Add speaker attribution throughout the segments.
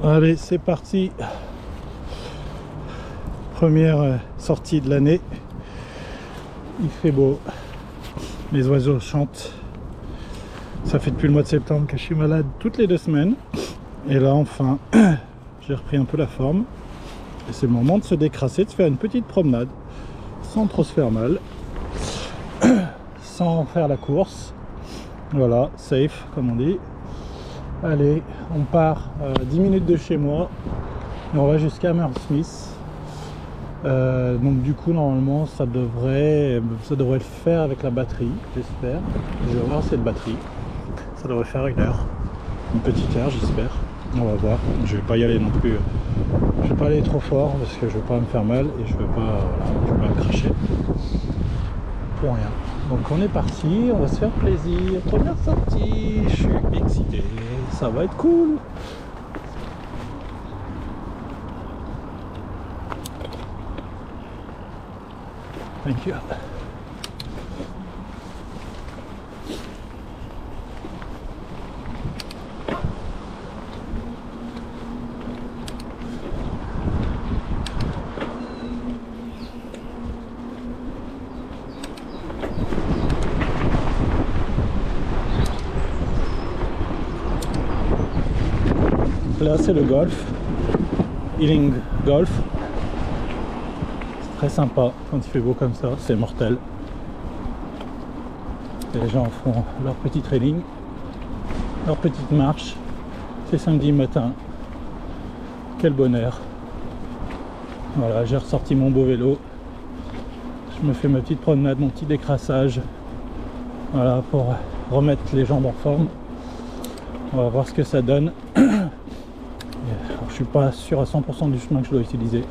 Speaker 1: Allez, c'est parti. Première sortie de l'année. Il fait beau. Les oiseaux chantent. Ça fait depuis le mois de septembre que je suis malade toutes les 2 semaines. Et là, enfin, j'ai repris un peu la forme. Et c'est le moment de se décrasser, de faire une petite promenade. Sans trop se faire mal. Sans faire la course. Voilà, safe, comme on dit. Allez, on part 10 minutes de chez moi. Et on va jusqu'à Hammersmith. Donc du coup normalement ça devrait le faire avec la batterie, j'espère. Je vais avoir assez de batterie. Ça devrait faire 1 heure. Une petite heure j'espère. On va voir. Je vais pas y aller non plus. Je vais pas aller trop fort parce que je veux pas me faire mal et je veux pas me cracher. Pour rien. Donc on est parti, on va se faire plaisir. Première sortie, je suis excité. Ça va être cool. Thank you. Là c'est le golf, Ealing Golf. Très sympa quand il fait beau comme ça, c'est mortel. Et les gens font leur petit training, leur petite marche. C'est samedi matin. Quel bonheur. Voilà, j'ai ressorti mon beau vélo. Je me fais ma petite promenade, mon petit décrassage. Voilà, pour remettre les jambes en forme. On va voir ce que ça donne. Alors, je suis pas sûr à 100% du chemin que je dois utiliser.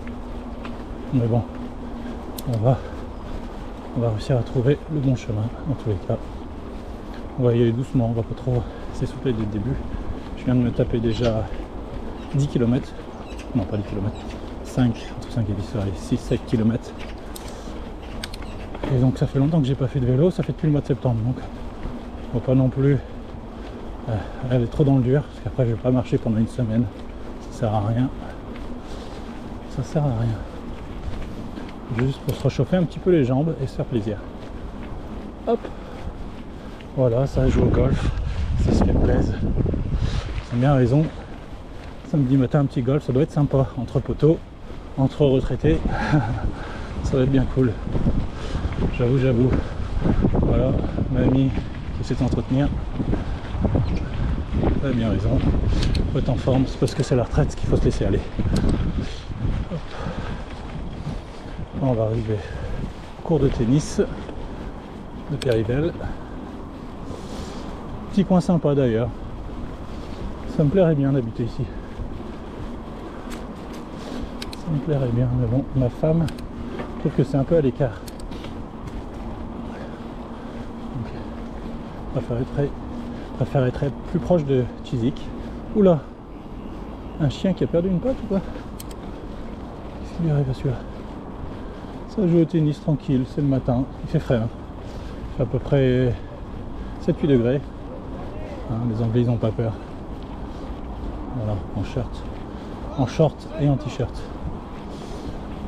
Speaker 1: Mais bon. On va réussir à trouver le bon chemin dans tous les cas. On va y aller doucement, on va pas trop s'essouffler dès le début. Je viens de me taper déjà 10 km. Non pas 10 km, 5, entre 5 et 10, allez, 6-7 km. Et donc ça fait longtemps que j'ai pas fait de vélo, ça fait depuis le mois de septembre. Donc on va pas non plus aller trop dans le dur, parce qu'après je vais pas marcher pendant 1 semaine. Ça sert à rien. Ça sert à rien. Juste pour se réchauffer un petit peu les jambes et se faire plaisir. Hop. Voilà, ça joue au golf. C'est ce qui me plaise. C'est bien raison. Samedi matin, un petit golf, ça doit être sympa. Entre poteaux, entre retraités. Ça va être bien cool. J'avoue. Voilà, mamie qui essaie de s'entretenir. Elle a bien raison. Faut être en forme, c'est parce que c'est la retraite qu'il faut se laisser aller. Hop. On va arriver au cours de tennis de Périvelle. Petit coin sympa d'ailleurs. Ça me plairait bien d'habiter ici. Ça me plairait bien, mais bon, ma femme trouve que c'est un peu à l'écart. Préfère être plus proche de Chiswick. Oula, un chien qui a perdu une patte ou quoi? Qu'est-ce qui lui arrive à celui-là? Ça joue au tennis tranquille, c'est le matin, il fait frais. Hein. Il fait à peu près 7-8 degrés. Hein, les Anglais ils n'ont pas peur. Voilà, en short et en t-shirt.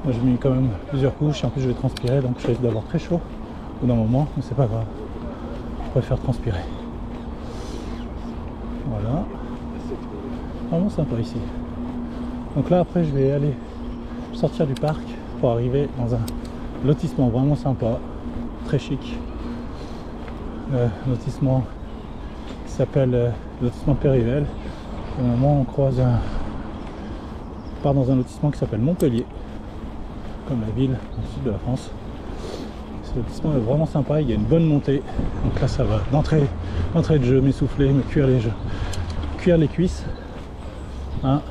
Speaker 1: Moi j'ai mis quand même plusieurs couches, en plus je vais transpirer, donc je risque d'avoir très chaud au bout d'un moment, mais c'est pas grave. Je préfère transpirer. Voilà. Vraiment sympa ici. Donc là après je vais aller sortir du parc pour arriver dans un lotissement vraiment sympa, très chic. Lotissement qui s'appelle lotissement Périvelle. Au moment on croise on part dans un lotissement qui s'appelle Montpellier, comme la ville au sud de la France. Ce lotissement est vraiment sympa, il y a une bonne montée. Donc là ça va d'entrée de jeu, m'essouffler, me cuire les cuisses. Hein.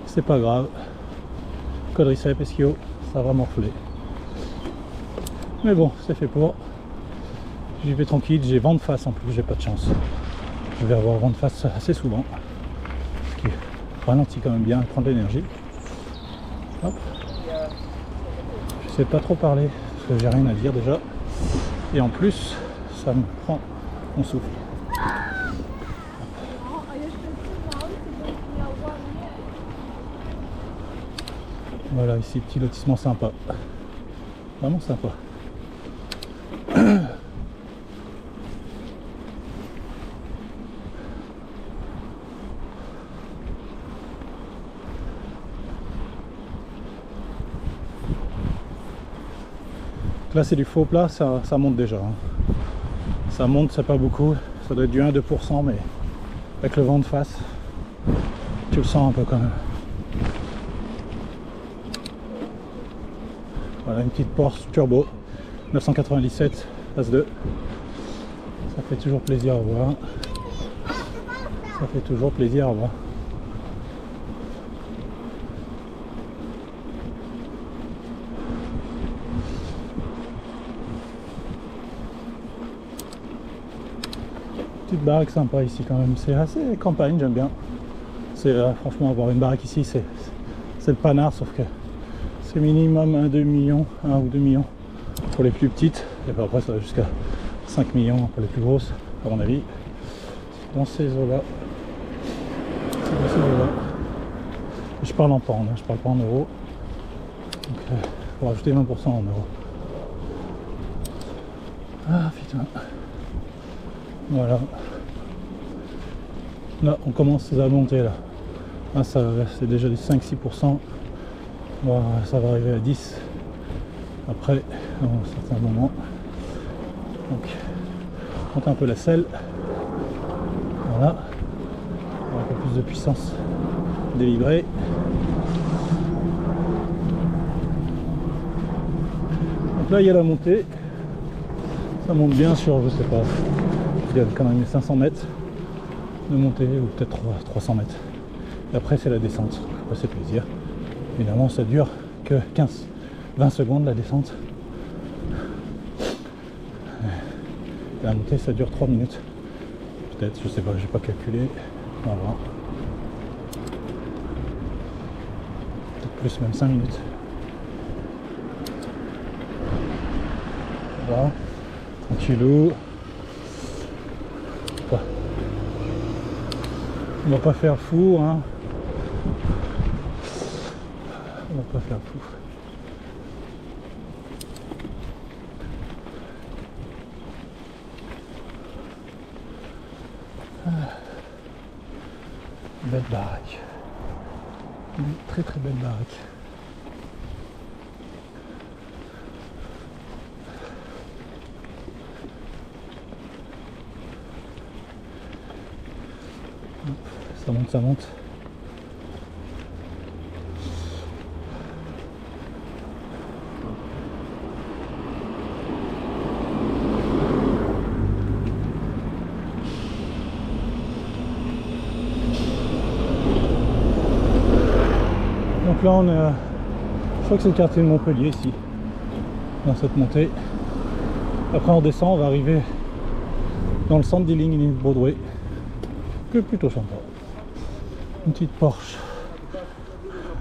Speaker 1: C'est pas grave. Quadriceps, ischio, ça va morfler. Mais bon, c'est fait pour. J'y vais tranquille, j'ai vent de face en plus, j'ai pas de chance. Je vais avoir vent de face assez souvent. Ce qui ralentit quand même bien, prendre de l'énergie. Hop. Je sais pas trop parler, parce que j'ai rien à dire déjà. Et en plus, ça me prend mon souffle. Voilà, ici, petit lotissement sympa. Vraiment sympa. Là c'est du faux plat, ça monte déjà. Hein. Ça monte, c'est pas beaucoup. Ça doit être du 1-2%, mais avec le vent de face, tu le sens un peu quand même. Voilà, une petite Porsche Turbo 997 As2. Ça fait toujours plaisir à voir. Ça fait toujours plaisir à voir. Petite baraque sympa ici quand même, c'est assez campagne, j'aime bien. C'est franchement avoir une baraque ici, c'est le panard, sauf que c'est minimum 1 ou 2 millions pour les plus petites, et puis après ça va jusqu'à 5 millions pour les plus grosses, à mon avis. Dans ces eaux-là, je parle en pounds, hein, je parle pas en euros. Donc on va rajouter 20% en euros. Ah putain. Voilà. Là on commence à monter là. Ah, ça c'est déjà du 5-6%. Bon, ça va arriver à 10 après à un certain moment. Donc on monte un peu la selle. Voilà. Un peu plus de puissance délivrée. Donc là il y a la montée. Ça monte bien sur, je sais pas, il y a quand même 500 mètres de montée, ou peut-être 300 mètres. Et après c'est la descente, après c'est plaisir. Évidemment ça dure que 15-20 secondes la descente. Et la montée ça dure 3 minutes. Peut-être, je sais pas, j'ai pas calculé. On va voir. Peut-être plus, même 5 minutes. Voilà. Tranquillou. On va pas faire fou, hein. On va pas faire fou. Belle baraque. Une très très belle baraque. Ça monte, ça monte. Donc là on est à... je crois que c'est le quartier de Montpellier ici, dans cette montée. Après on descend, on va arriver dans le centre des lignes Broadway, que plutôt sympa. Une petite Porsche,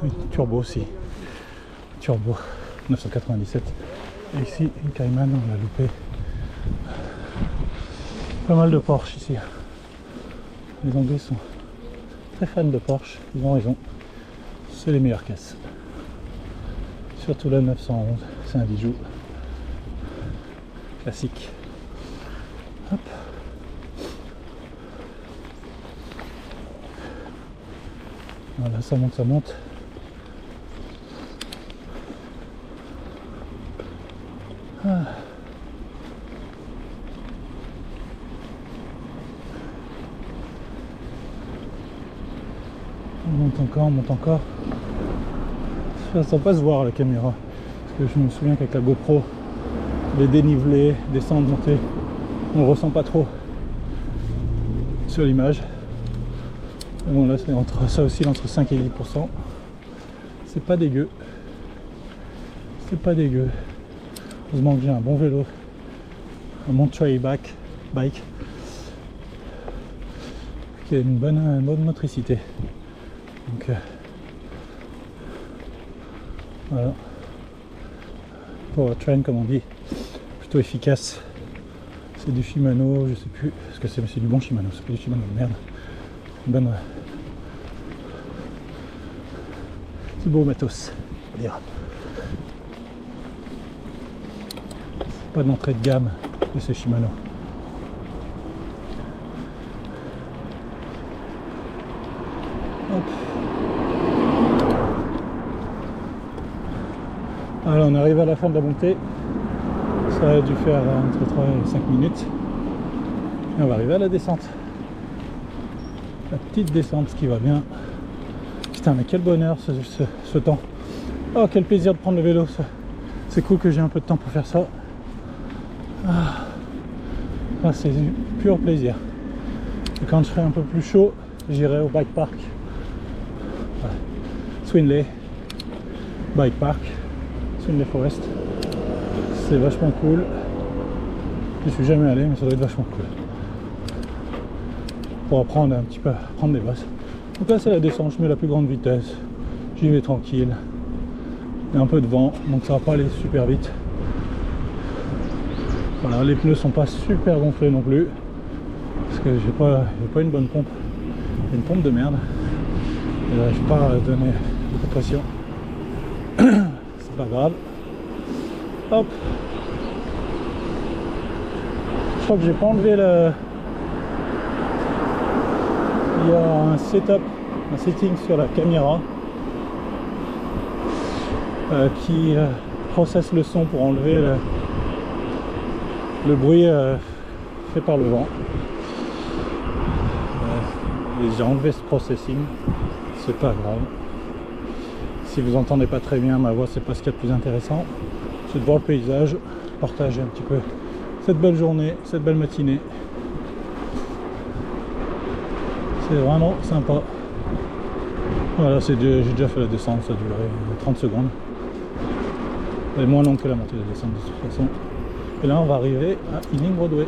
Speaker 1: une turbo aussi, turbo 997. Et ici une Cayman, on l'a loupé. Pas mal de Porsche ici. Les Anglais sont très fans de Porsche, ils ont raison. C'est les meilleures caisses. Surtout la 911, c'est un bijou classique. Hop. Voilà, ça monte, ça monte. Ah. On monte encore, on monte encore. Ça ne sent pas se voir la caméra. Parce que je me souviens qu'avec la GoPro, les dénivelés, descendre, monter, on ne ressent pas trop sur l'image. Bon là c'est entre ça aussi entre 5 et 10%. C'est pas dégueu. C'est pas dégueu. Heureusement que j'ai un bon vélo. Un Monterey bike qui a une bonne motricité. Donc voilà. Powertrain comme on dit. Plutôt efficace. C'est du Shimano, je sais plus. Parce que c'est du bon Shimano, c'est pas du Shimano de merde. Bonne. C'est beau matos. dire. Pas de l'entrée de gamme de ces Shimano. Hop. Alors on arrive à la fin de la montée. Ça a dû faire entre 3 et 5 minutes. Et on va arriver à la descente. La petite descente qui va bien. Putain mais quel bonheur ce temps. Oh quel plaisir de prendre le vélo. C'est cool que j'ai un peu de temps pour faire ça. Ah, c'est du pur plaisir. Et quand je serai un peu plus chaud, j'irai au bike park. Ouais. Swinley Bike Park. Swinley Forest. C'est vachement cool. Je suis jamais allé mais ça doit être vachement cool. Pour apprendre un petit peu à prendre des bosses. Donc là c'est la descente, je mets la plus grande vitesse. J'y vais tranquille. Il y a un peu de vent, donc ça va pas aller super vite. Voilà, les pneus sont pas super gonflés non plus. Parce que j'ai pas une bonne pompe. J'ai une pompe de merde. Et j'arrive pas à donner beaucoup de pression. C'est pas grave. Hop. Je crois que j'ai pas enlevé le... Il y a un setup, un setting sur la caméra qui processe le son pour enlever le bruit fait par le vent. Et j'ai enlevé ce processing, c'est pas grave. Si vous entendez pas très bien ma voix, c'est pas ce qu'il y a de plus intéressant. C'est de voir le paysage, partager un petit peu cette belle journée, cette belle matinée. C'est vraiment sympa. Voilà, j'ai déjà fait la descente, ça a duré 30 secondes. Elle est moins longue que la montée de la descente de toute façon. Et là on va arriver à Ealing Broadway.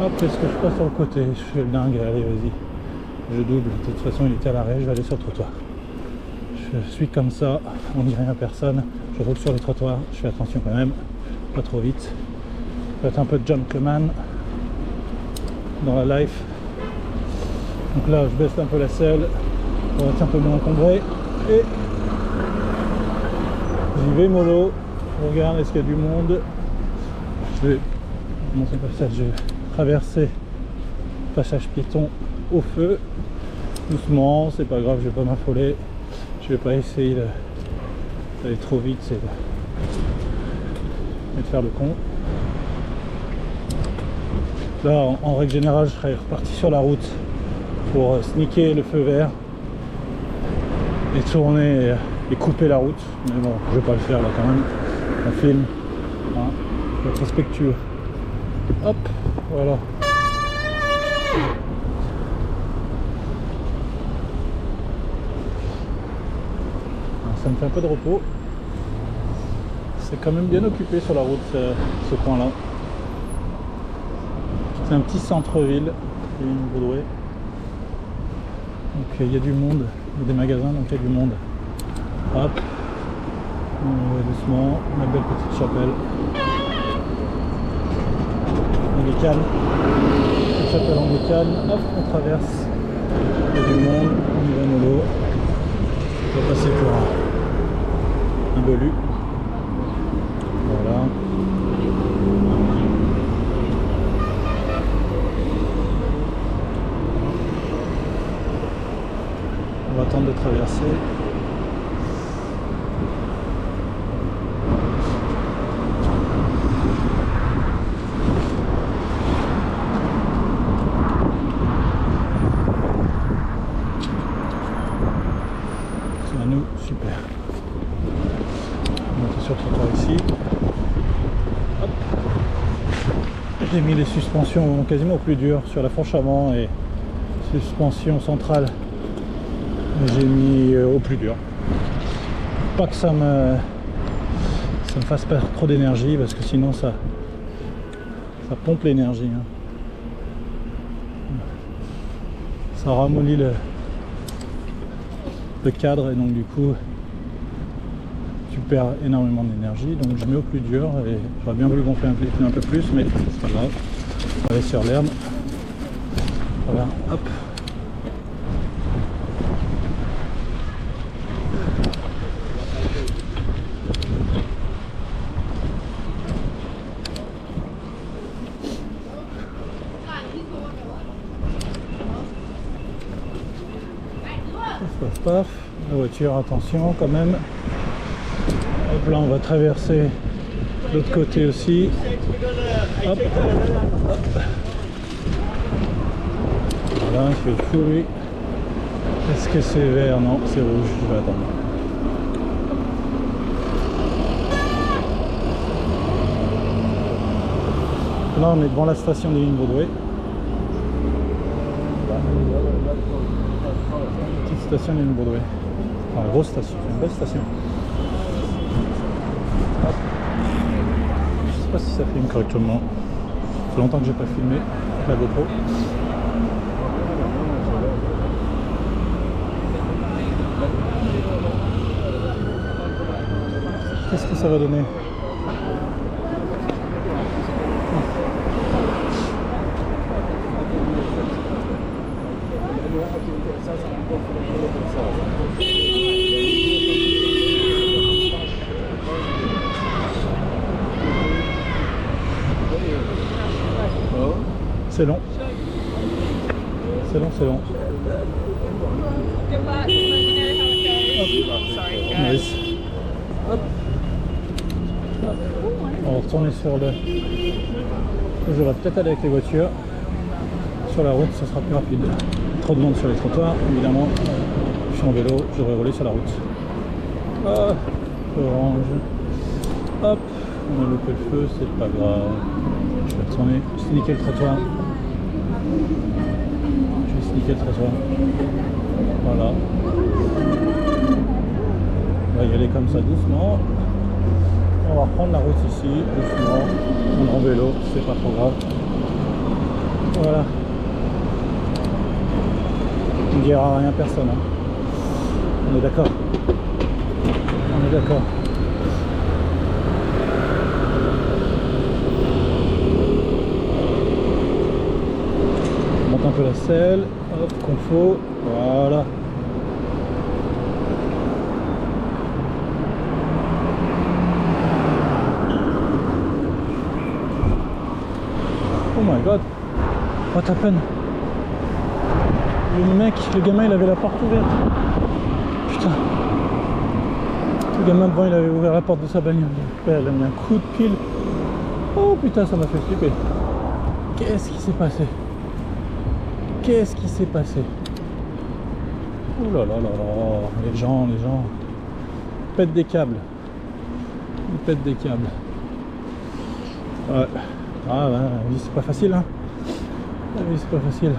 Speaker 1: Hop, est-ce que je passe sur le côté? Je fais le dingue, allez vas-y. Je double, de toute façon il était à l'arrêt, je vais aller sur le trottoir. Je suis comme ça, on dit rien à personne. Je roule sur les trottoirs, je fais attention quand même, pas trop vite. Je vais être un peu de gentleman dans la life. Donc là je baisse un peu la selle pour être un peu moins encombré. Et j'y vais mollo. Je regarde est-ce qu'il y a du monde. Je vais monter le passage, je vais traverser le passage piéton au feu. Doucement, c'est pas grave, je vais pas m'affoler. Je vais pas essayer d'aller trop vite et de faire le con. Là en règle générale je serais reparti sur la route pour sneaker le feu vert et tourner et couper la route, mais bon je vais pas le faire là quand même, on filme, hein. Je vais être respectueux. Hop, voilà. Alors, ça me fait un peu de repos, c'est quand même bien occupé sur la route ce coin là. C'est un petit centre-ville, une Broadway. Donc il y a du monde, il y a des magasins, donc il y a du monde. Hop, on va doucement, ma belle petite chapelle anglicane, une chapelle anglicane. Hop, on traverse, il y a du monde, on y va mollo. On va passer pour un belu. Voilà. On va attendre de traverser. C'est à nous, super. On va monter sur le trottoir ici. Hop. J'ai mis les suspensions quasiment au plus dur sur la fourche avant et suspension centrale. J'ai mis au plus dur. Pas que ça me fasse perdre trop d'énergie parce que sinon ça pompe l'énergie. Hein. Ça ramollit le cadre et donc du coup tu perds énormément d'énergie. Donc je mets au plus dur et j'aurais bien voulu gonfler un peu plus mais c'est pas grave. On va aller sur l'herbe. Voilà, hop. Paf, paf. La voiture, attention quand même. Hop là, on va traverser l'autre côté aussi. Hop. Hop. Voilà, il fait le fou lui. Est-ce que c'est vert? Non, c'est rouge. Je vais attendre. Là, on est devant la station des lignes Broadway. Petite station des lignes Broadway. Enfin, grosse station, une belle station. Hop. Je sais pas si ça filme correctement. Ça fait longtemps que j'ai pas filmé avec la GoPro. Qu'est-ce que ça va donner? C'est long. C'est long, c'est long. Nice. Hop. Hop. On va retourner sur le... Je vais peut-être aller avec les voitures. Sur la route, ça sera plus rapide. Trop de monde sur les trottoirs, évidemment. Je suis en vélo, je devrais rouler sur la route. Ah, orange. Hop, on a loupé le feu, c'est pas grave. Je vais retourner, sneaker le trottoir. Je vais sneaker le trottoir. Voilà. On va y aller comme ça doucement. On va reprendre la route ici, doucement. On est en vélo, c'est pas trop grave. Voilà. On ne dira rien à personne. Hein. On est d'accord. On est d'accord. On monte un peu la selle. Hop, confo. Voilà. Oh my god. What happened? Le gamin il avait la porte ouverte. Putain. Le gamin devant il avait ouvert la porte de sa bagnole. Elle a mis un coup de pile. Oh putain, ça m'a fait flipper. Qu'est-ce qui s'est passé? Qu'est-ce qui s'est passé? Oh là là là là. Les gens ils pètent des câbles. Ils pètent des câbles. Ouais. Ah ouais, la vie c'est pas facile hein. La vie c'est pas facile.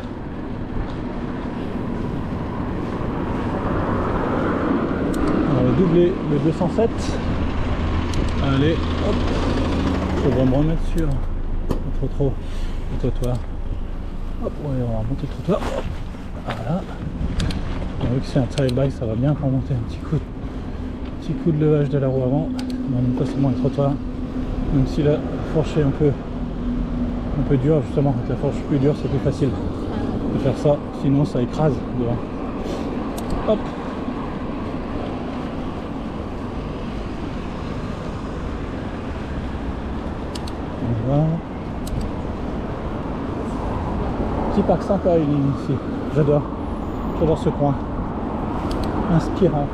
Speaker 1: Doubler le 207. Allez, hop. Je vais me remettre sur le trottoir. Hop, ouais, on va remonter le trottoir. Hop. Voilà. Vu que c'est un trail bike, ça va bien pour monter un petit coup de levage de la roue avant. On monte pas seulement le trottoir. Même si la fourche est un peu dure, justement, avec la fourche plus dure, c'est plus facile de faire ça. Sinon, ça écrase devant. Hop. Petit parc sympa ici, j'adore ce coin, inspirant,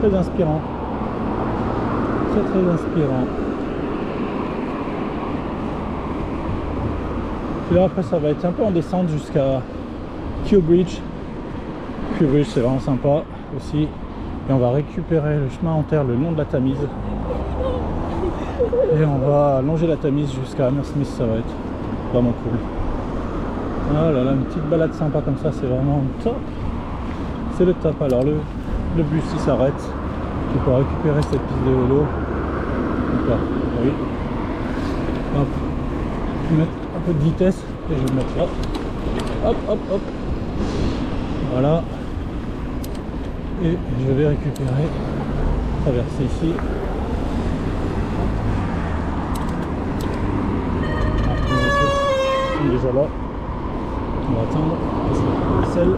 Speaker 1: très inspirant, très inspirant. Puis là après ça va être un peu en descente jusqu'à Kew Bridge. Kew Bridge c'est vraiment sympa aussi, et on va récupérer le chemin en terre le long de la Tamise. Et on va longer la Tamise jusqu'à Hammersmith, ça va être vraiment cool. Ah là là, une petite balade sympa comme ça, c'est vraiment top. C'est le top. Alors le bus il s'arrête. Tu peux récupérer cette piste de vélo. Donc là, oui. Hop. Je vais mettre un peu de vitesse et je vais le mettre là. Hop, hop, hop. Voilà. Et je vais récupérer, traverser ici. Déjà là, on va attendre la selle.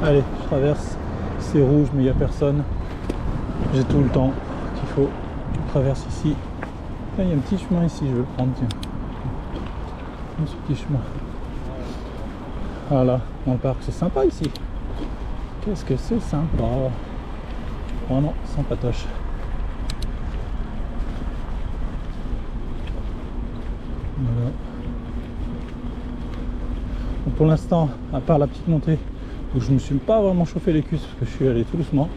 Speaker 1: Allez, je traverse, c'est rouge mais il n'y a personne, j'ai tout le temps qu'il faut. Je traverse ici Il y a un petit chemin ici, je vais le prendre, tiens. Un petit chemin. Voilà, dans le parc, c'est sympa ici. Qu'est-ce que c'est sympa. Oh non, sans patoche. Voilà. Donc pour l'instant, à part la petite montée où je me suis pas vraiment chauffé les cuisses parce que je suis allé tout doucement.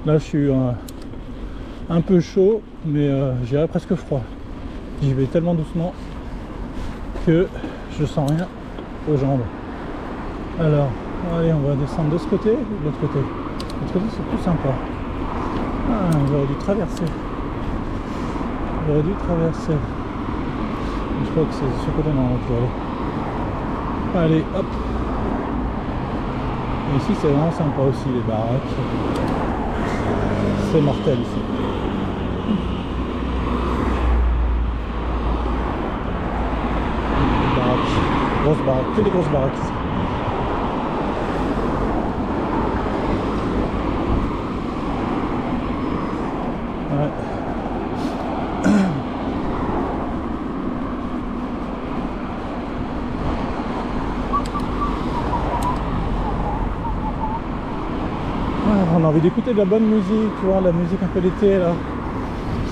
Speaker 1: Là je suis un peu chaud, mais j'irais presque froid. J'y vais tellement doucement que je sens rien aux jambes. Alors, allez, on va descendre de ce côté ou de l'autre côté. De l'autre côté c'est plus sympa. Ah, j'aurais dû traverser. J'aurais dû traverser. Je crois que c'est ce côté non, on peut aller. Allez, hop. Et ici c'est vraiment sympa aussi, les baraques. C'est mortel ici. Les baraques, grosses baraques, que des grosses baraques ici. Ouais. On a envie d'écouter de la bonne musique, tu vois, la musique un peu d'été là,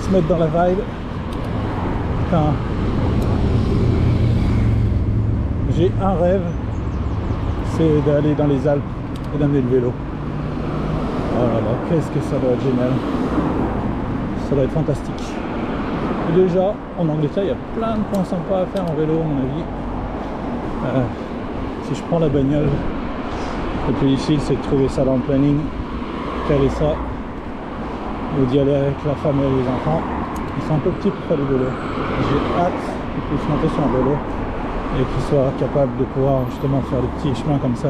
Speaker 1: se mettre dans la vibe. Putain. J'ai un rêve, c'est d'aller dans les Alpes et d'amener le vélo. Oh là là, qu'est-ce que ça doit être génial. Ça doit être fantastique. Et déjà, en Angleterre, il y a plein de points sympas à faire en vélo, à mon avis. Si je prends la bagnole, le plus difficile c'est de trouver ça dans le planning. Caler ça ou d'y aller avec la femme et les enfants. Ils sont un peu petits pour faire du vélo. J'ai hâte qu'ils puissent monter sur un vélo et qu'ils soient capables de pouvoir justement faire des petits chemins comme ça,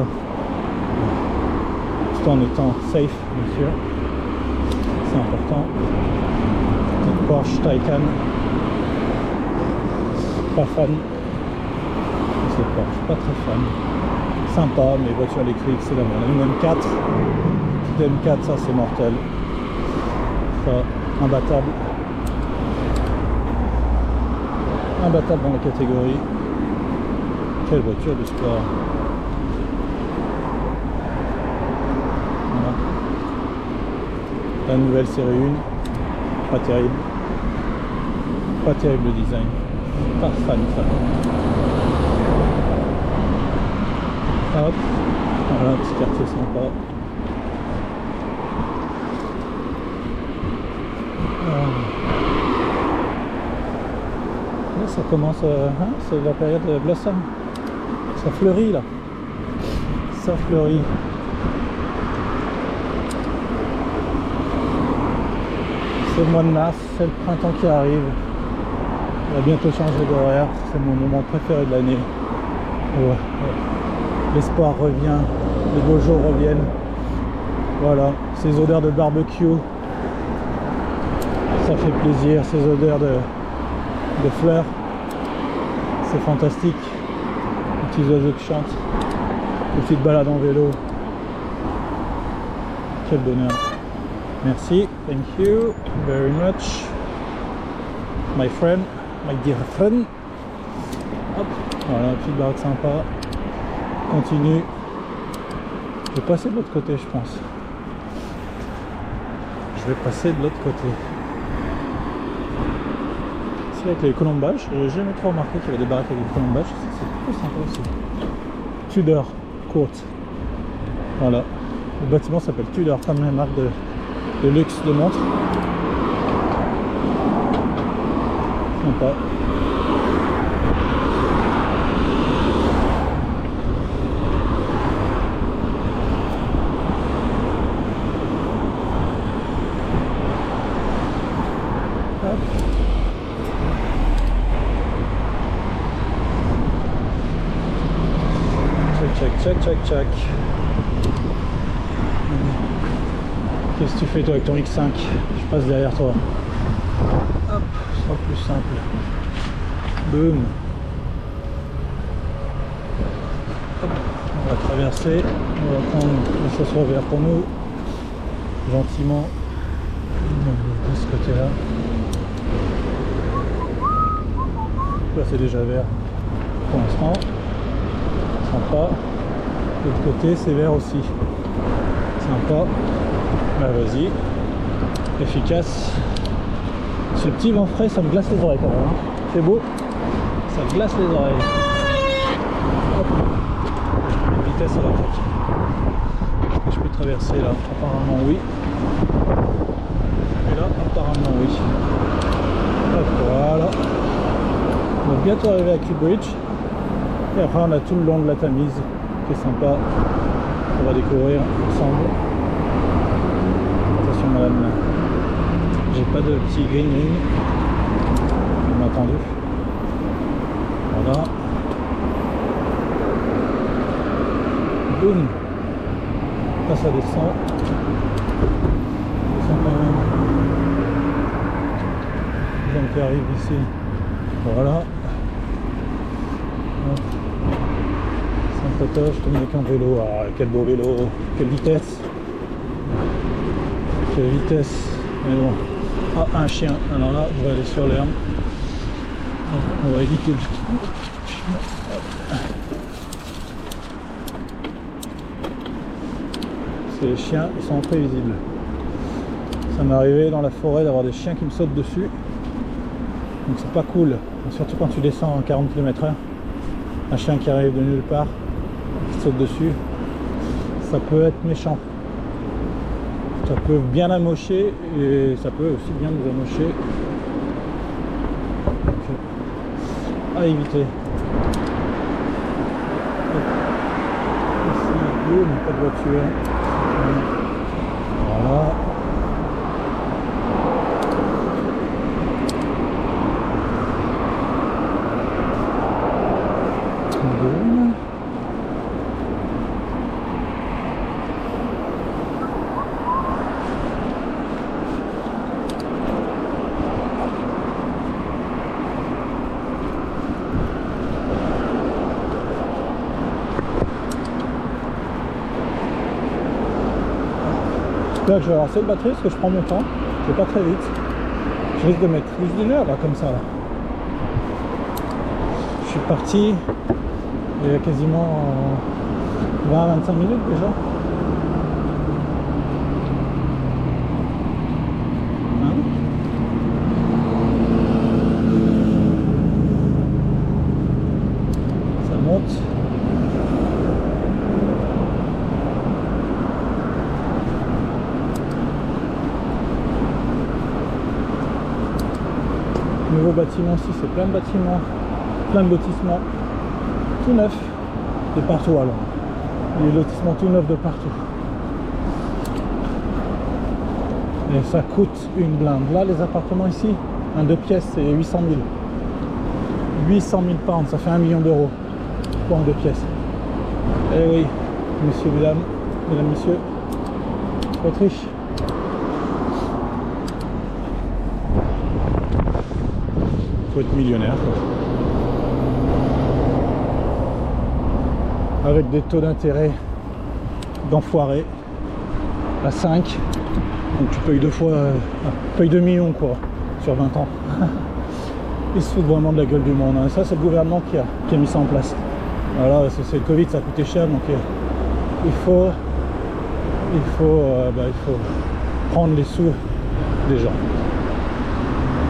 Speaker 1: tout en étant safe, bien sûr. C'est important. Petite Porsche Taycan, pas fan. C'est Porsche, pas très fan. Sympa, mais voiture électrique c'est la merde. Une M4. M4, ça c'est mortel, ça imbattable dans la catégorie. Quelle voiture de sport. Voilà. La nouvelle série 1, pas terrible le design, pas fan. Hop, voilà, petit quartier sympa. Là ça commence, c'est la période de blossom, ça fleurit là, ça fleurit. C'est le mois de mars, c'est le printemps qui arrive, il va bientôt changer d'horaire, c'est mon moment préféré de l'année. Ouais. L'espoir revient, les beaux jours reviennent, voilà, ces odeurs de barbecue. Ça fait plaisir, ces odeurs de fleurs, c'est fantastique. Les petits oiseaux qui chantent, les petites balades en vélo, quel bonheur. Merci, thank you very much, my friend, my dear friend. Hop, voilà, petite baraque sympa, continue. Je vais passer de l'autre côté, je pense. Je vais passer de l'autre côté. Avec les colombages, j'ai jamais trop remarqué qu'il y avait des baraques avec des colombages, c'est plutôt sympa aussi. Tudor Court, voilà, le bâtiment s'appelle Tudor comme la marque de luxe de montres. Sympa. Check. Qu'est-ce que tu fais toi avec ton X5? Je passe derrière toi. Hop, ce sera plus simple. Boum. Hop, on va traverser. On va prendre le sens revers pour nous. Gentiment. de ce côté-là. Là c'est déjà vert pour l'instant. Sympa. De l'autre côté c'est vert aussi. Sympa. Bah vas-y. Efficace. Ce petit vent frais, ça me glace les oreilles quand même. Hein. C'est beau. Ça me glace les oreilles. Hop. Je mets une vitesse à l'attaque. Est-ce que je peux traverser là? Apparemment oui. Et là, apparemment oui. Hop, voilà. On va bientôt arriver à Kew-Bridge. Et après on a tout le long de la Tamise qui est sympa. On va découvrir ensemble. Attention madame. J'ai pas de petit green ring. On m'a attendu. Voilà. Boum. Là ça descend. Ça descend quand même. Les gens qui arrivent ici. Voilà. Sympatoche, comme avec un vélo. Ah, quel beau vélo. Quelle vitesse. Quelle vitesse. Mais bon. Ah, un chien. Alors là, on va aller sur l'herbe. On va éviter le chien. Ces chiens, ils sont imprévisibles. Ça m'est arrivé dans la forêt d'avoir des chiens qui me sautent dessus. Donc c'est pas cool. Surtout quand tu descends à 40 km/h. Un chien qui arrive de nulle part, qui saute dessus, ça peut être méchant. Ça peut bien amocher et ça peut aussi bien nous amocher. Donc, à éviter. Ici, boum, pas de voiture. Voilà. Boum. Là, je vais avoir cette batterie parce que je prends mon temps, je vais pas très vite. Je risque de mettre plus d'une heure là comme ça. Là. Je suis parti il y a quasiment 20-25 minutes déjà. Hein? Ça monte. Nouveau bâtiment aussi, c'est plein de bâtiments, plein de lotissements, tout neuf de partout alors. Les lotissements tout neufs de partout. Et ça coûte une blinde. Là, les appartements ici, un 2 pièces, c'est 800 000. 800 000 pounds, ça fait 1 million d'euros pour un 2 pièces. Eh oui, messieurs, mesdames, messieurs, Autriche. Faut être millionnaire quoi. Avec des taux d'intérêt d'enfoirés à 5, donc tu payes 2 fois, payes 2 millions quoi sur 20 ans. Ils se foutent vraiment de la gueule du monde hein. Ça c'est le gouvernement qui a mis ça en place. Voilà, c'est le Covid, ça a coûté cher, donc il faut prendre les sous des gens.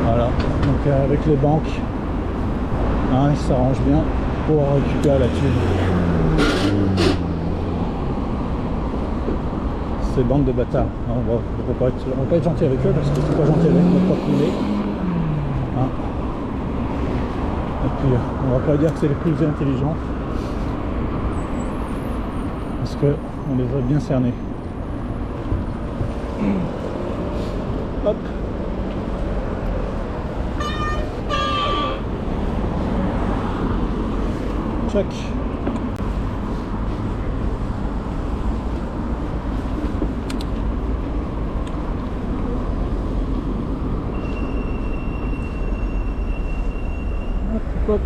Speaker 1: Voilà, donc avec les banques, hein, ils s'arrangent bien pour récupérer la thune. Ces bandes de bâtards, on va pas être gentil avec eux parce que c'est pas gentil avec notre propre monnaie. Hein. Et puis on va pas dire que c'est les plus intelligents parce qu'on les a bien cernés. Hop. Check. Hop, hop.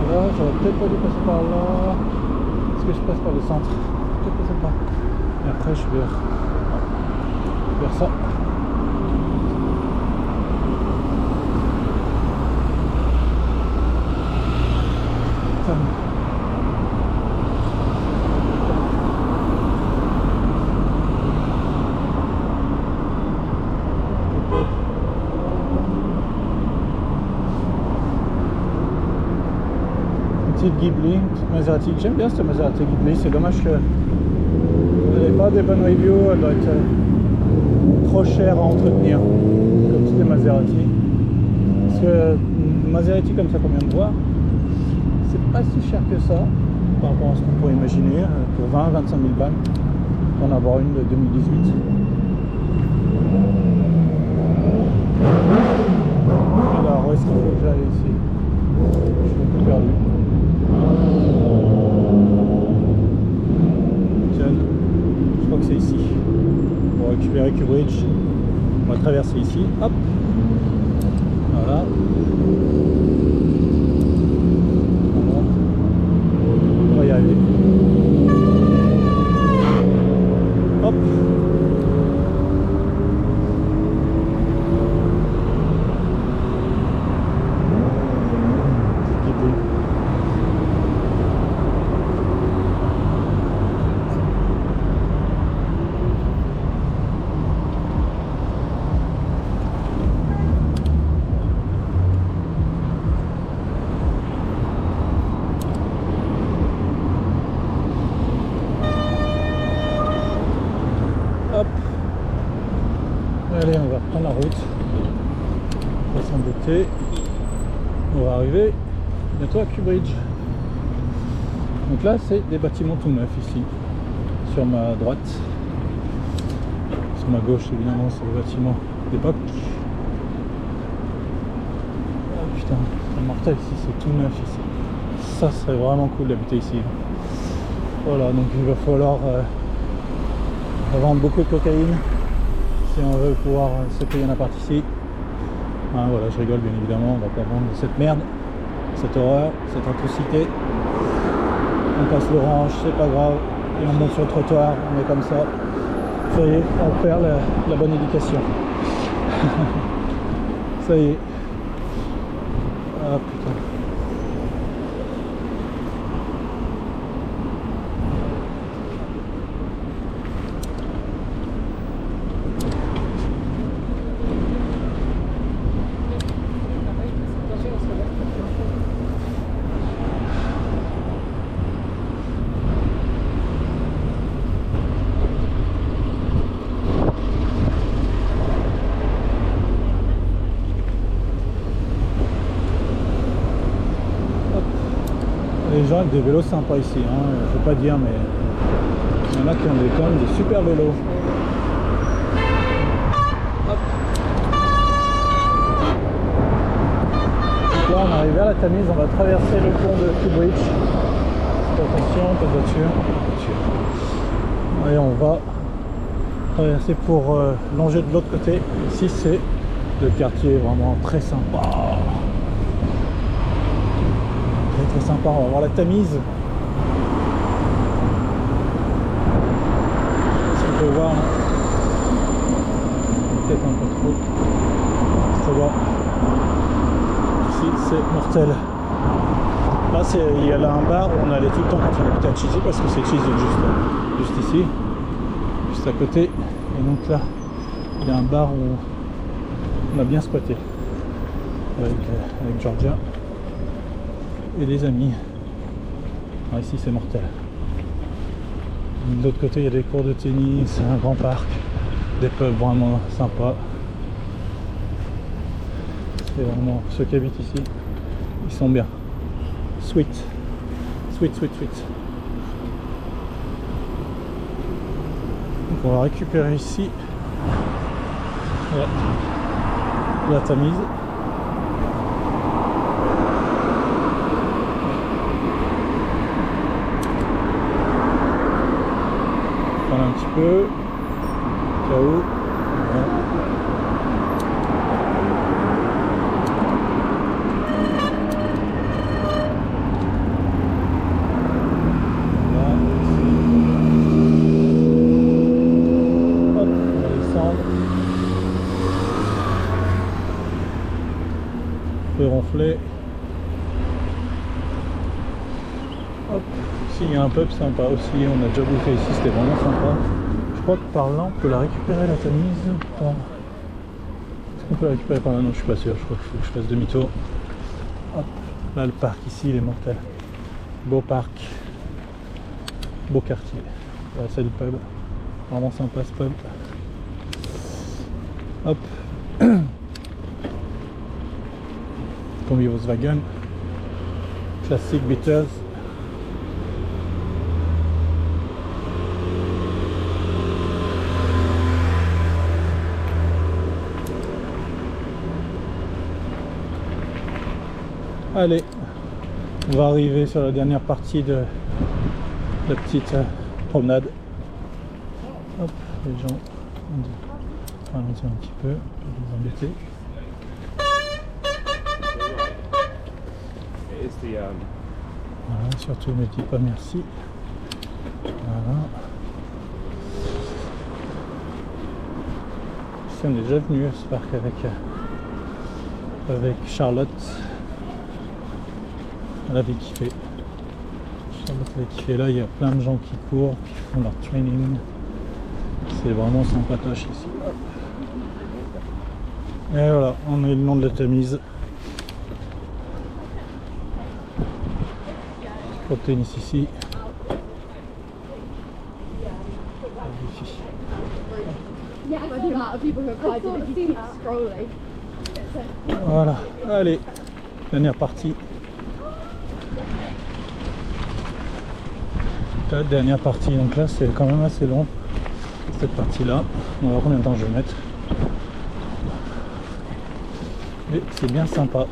Speaker 1: Là, j'aurais peut-être pas dû passer par là. Est-ce que je passe par le centre. Peut-être pas. Et après je vais vers ça. Petite Ghibli, petite Maserati. J'aime bien cette Maserati Ghibli, c'est dommage que elle n'ait pas des bonnes reviews, elle doit être trop chère à entretenir, comme toutes les Maserati. Parce que une Maserati comme ça qu'on vient de voir, c'est pas si cher que ça, par rapport à ce qu'on pourrait imaginer, pour 20-25 000 balles, pour en avoir une de 2018. Alors, où est-ce qu'il faut que j'aille ici? Je suis un peu perdu. Tiens, je crois que c'est ici. Pour récupérer Q-Bridge, on va traverser ici. Hop. Voilà. Voilà. On va y arriver. Hop. Hop. Allez, on va reprendre la route. On va s'embêter. On va arriver bientôt à Q-Bridge. Donc là, c'est des bâtiments tout neufs ici, sur ma droite. Sur ma gauche, évidemment, c'est des bâtiments d'époque. Ah putain, c'est mortel ici, c'est tout neuf ici. Ça serait vraiment cool d'habiter ici. Voilà, donc il va falloir vendre beaucoup de cocaïne si on veut pouvoir se payer un appart ici. Hein, voilà, je rigole bien évidemment, on va pas vendre cette merde, cette horreur, cette atrocité. On passe l'orange, c'est pas grave, et on monte sur le trottoir, on est comme ça. Ça y est, on perd la bonne éducation. Ça y est. Ah putain. Les gens avec des vélos sympas ici, hein, je peux pas dire, mais il y en a qui ont quand même des super vélos. Hop. Donc là on arrive vers la Tamise, on va traverser le pont de Q-Bridge. Faites attention, pas de voiture. Et on va traverser pour longer de l'autre côté. Ici c'est le quartier vraiment très sympa. Très sympa, on va voir la Tamise. Si on peut voir là. Peut-être un peu trop. C'est bon. Ici c'est mortel. Là il y a là un bar où on allait tout le temps quand on habitait à Cheesy, parce que c'est Cheesy juste ici, juste à côté. Et donc là il y a un bar où on a bien spoté avec Georgia et des amis. Ah, ici c'est mortel. De l'autre côté il y a des cours de tennis, un grand parc, des pubs vraiment sympas. C'est vraiment ceux qui habitent ici, ils sont bien. Sweet. Donc on va récupérer ici la Tamise. Un petit peu cas où. Voilà. Voilà. gonflé. Hop, ici il y a un pub sympa aussi, on a déjà bouffé ici, c'était vraiment sympa. Je crois que par là on peut la récupérer la Tamise ou pas? Est-ce qu'on peut la récupérer par là? Non, je suis pas sûr, je crois qu'il faut que je fasse demi-tour. Hop, là le parc ici il est mortel. Beau parc, beau quartier. Là c'est le pub, vraiment sympa ce pub. Hop. Combi Volkswagen, classique Beatles. Allez, on va arriver sur la dernière partie de la petite promenade. Hop, les gens on va ralentir un petit peu, pour les embêter. Voilà, surtout ne dis pas merci. Voilà. Ici on est déjà venu à ce parc avec Charlotte. Elle avait kiffé. Charlotte avait kiffé. Là il y a plein de gens qui courent, qui font leur training. C'est vraiment sympatoche ici. Et voilà, on est le long de la Tamise. Tennis ici. Voilà, allez, dernière partie. La dernière partie, donc là c'est quand même assez long, cette partie là. On va voir combien de temps je vais mettre. Et c'est bien sympa.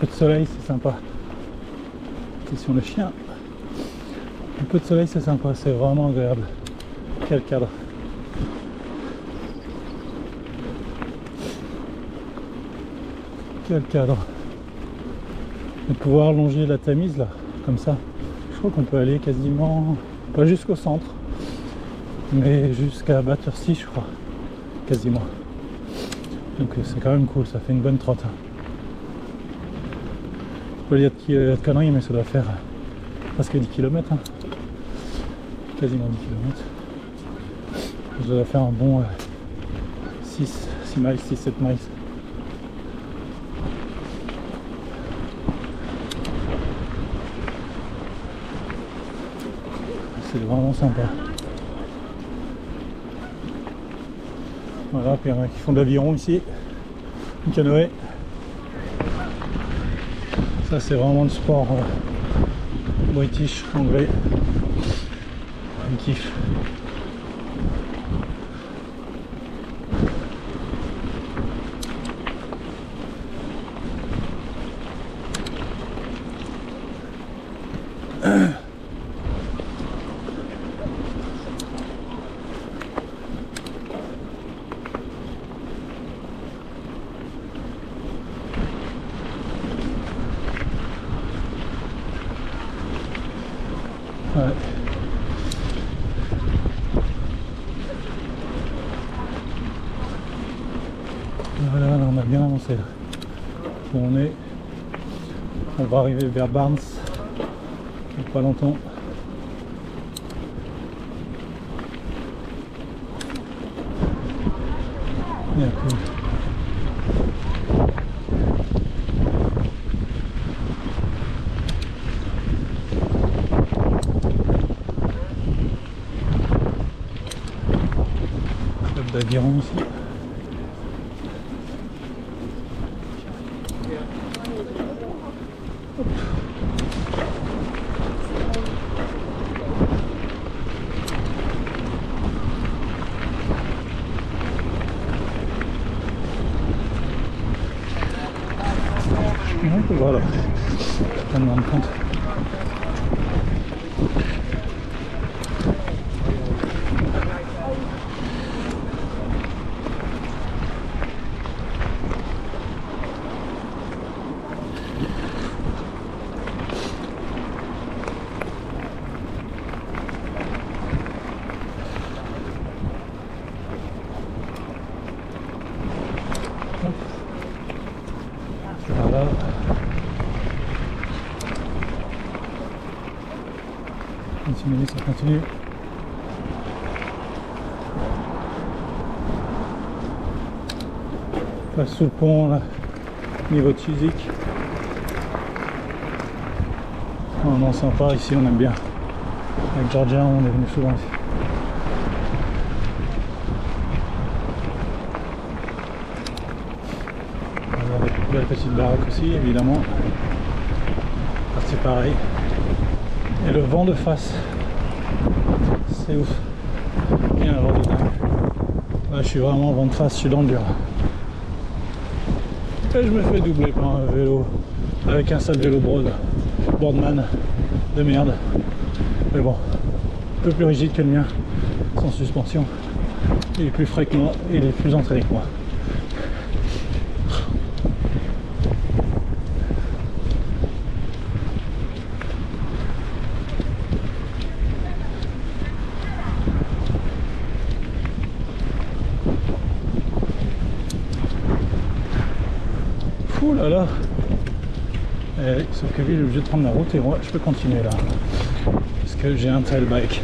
Speaker 1: peu de soleil, c'est sympa. Attention le chien. Un peu de soleil, c'est sympa, c'est vraiment agréable. Quel cadre. Quel cadre. De pouvoir longer la Tamise là, comme ça. Je crois qu'on peut aller quasiment, pas jusqu'au centre, mais jusqu'à Battersea je crois, quasiment. Donc c'est quand même cool, ça fait une bonne trotte. Je peux dire de conneries, mais ça doit faire presque 10 km. Hein. Quasiment 10 km. Ça doit faire un bon 6 miles, 6-7 miles. C'est vraiment sympa. Voilà, puis il y en a qui font de l'aviron ici, du canoë. Ça c'est vraiment le sport british, anglais. Un kiff. Ouais. Voilà, on a bien avancé là. Où on est. On va arriver vers Barnes dans pas longtemps. Bien cool. Club d'aviron aussi. Voilà, je me rends compte. Voilà. Continue, ça continue. On passe sous le pont là, niveau de physique. Vraiment sympa ici, on aime bien. Avec Georgia, on est venu souvent ici. Avec une belle petite baraque aussi, évidemment. C'est pareil. Et le vent de face, c'est ouf. Il y a un vent de dingue. Là, je suis vraiment vent de face, je suis dans le dur. Et je me fais doubler par un vélo, avec un sale vélo Boardman de merde. Mais bon, un peu plus rigide que le mien, sans suspension. Il est plus frais que moi, et il est plus entraîné que moi. Ouh là là. Sauf que lui il est obligé de prendre la route et moi je peux continuer là parce que j'ai un trail bike.